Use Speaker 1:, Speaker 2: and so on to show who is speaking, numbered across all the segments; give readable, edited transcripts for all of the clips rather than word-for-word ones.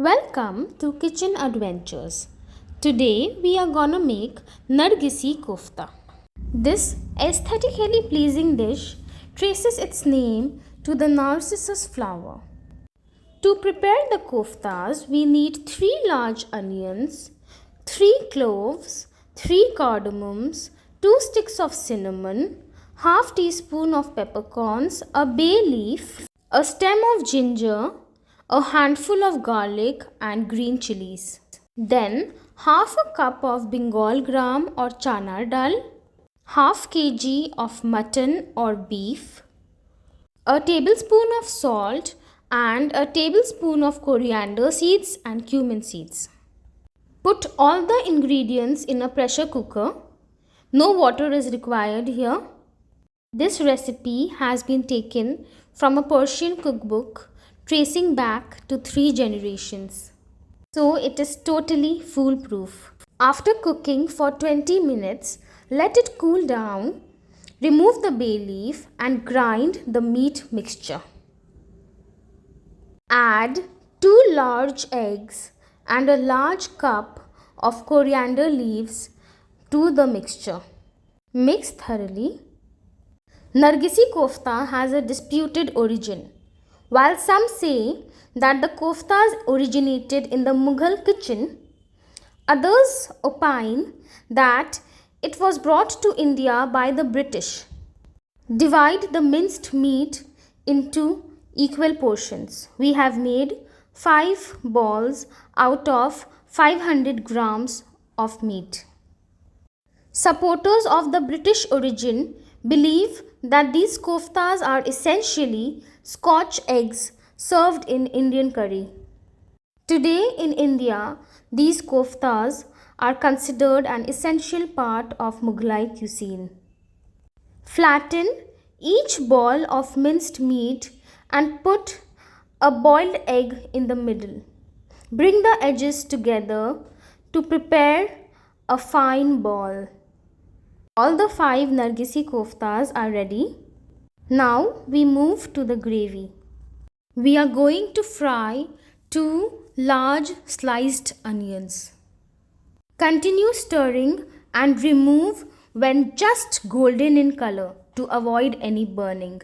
Speaker 1: Welcome to Kitchen Adventures. Today we are gonna make Nargisi Kofta. This aesthetically pleasing dish traces its name to the narcissus flower. To prepare the koftas, we need 3 large onions, 3 cloves, 3 cardamoms, 2 sticks of cinnamon, half teaspoon of peppercorns, a bay leaf, a stem of ginger, a handful of garlic and green chilies. Then half a cup of bengal garam or chanar dal, half kg of mutton or beef, a tablespoon of salt and a tablespoon of coriander seeds and cumin seeds. Put all the ingredients in a pressure cooker. No water is required here. This recipe has been taken from a Persian cookbook tracing back to 3 generations. So it is totally foolproof. After cooking for 20 minutes, let it cool down. Remove the bay leaf and grind the meat mixture. Add 2 large eggs and a large cup of coriander leaves to the mixture. Mix thoroughly. Nargisi kofta has a disputed origin. While some say that the koftas originated in the Mughal kitchen, others opine that it was brought to India by the British. Divide the minced meat into equal portions. We have made 5 balls out of 500 grams of meat. Supporters of the British origin believe that these koftas are essentially Scotch eggs served in Indian curry. Today in India, these koftas are considered an essential part of Mughlai cuisine. Flatten each ball of minced meat and put a boiled egg in the middle. Bring the edges together to prepare a fine ball. All the 5 Nargisi koftas are ready. Now we move to the gravy. We are going to fry 2 large sliced onions. Continue stirring and remove when just golden in color to avoid any burning.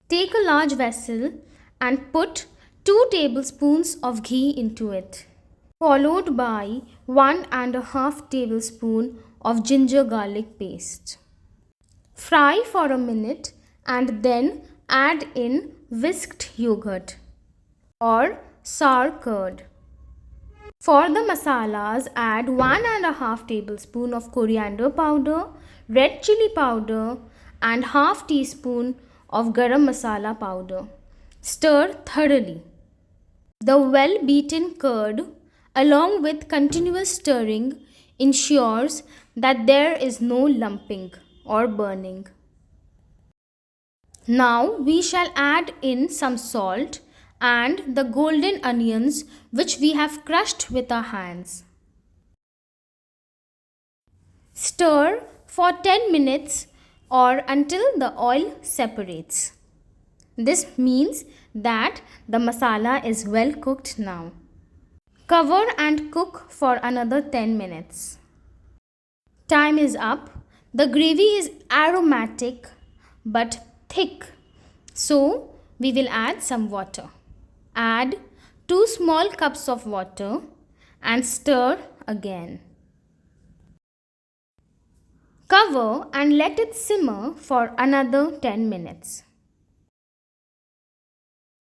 Speaker 1: Take a large vessel and put 2 tablespoons of ghee into it, followed by 1½ tablespoon of ginger garlic paste. Fry for a minute and then add in whisked yogurt or sour curd. For the masalas, add 1½ tablespoon of coriander powder, red chili powder and half teaspoon of garam masala powder. Stir thoroughly. The well beaten curd along with continuous stirring ensures that there is no lumping or burning. Now we shall add in some salt and the golden onions which we have crushed with our hands. Stir for 10 minutes or until the oil separates. This means that the masala is well cooked now. Cover and cook for another 10 minutes. Time is up. The gravy is aromatic but thick, so we will add some water. Add 2 small cups of water and stir again. Cover and let it simmer for another 10 minutes.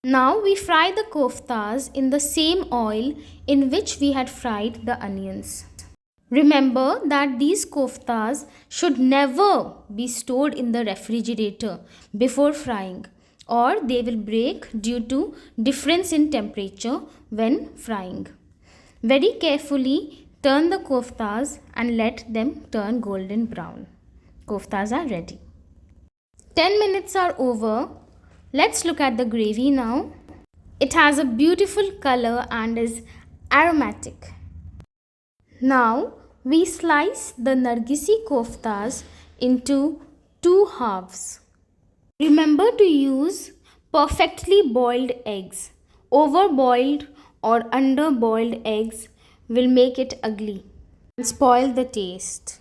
Speaker 1: Now we fry the koftas in the same oil in which we had fried the onions. Remember that these koftas should never be stored in the refrigerator before frying, or they will break due to difference in temperature when frying. Very carefully turn the koftas and let them turn golden brown. Koftas are ready. 10 minutes are over. Let's look at the gravy now. It has a beautiful color and is aromatic. Now we slice the Nargisi koftas into 2 halves. Remember to use perfectly boiled eggs. Overboiled or under boiled eggs will make it ugly and spoil the taste.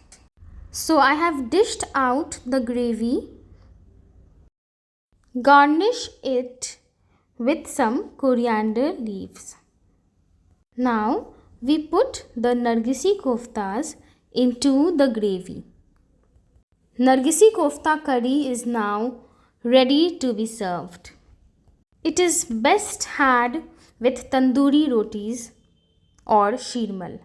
Speaker 1: So I have dished out the gravy. Garnish it with some coriander leaves. Now we put the nargisi koftas into the gravy. Nargisi kofta curry is now ready to be served. It is best had with tandoori rotis or sheermal.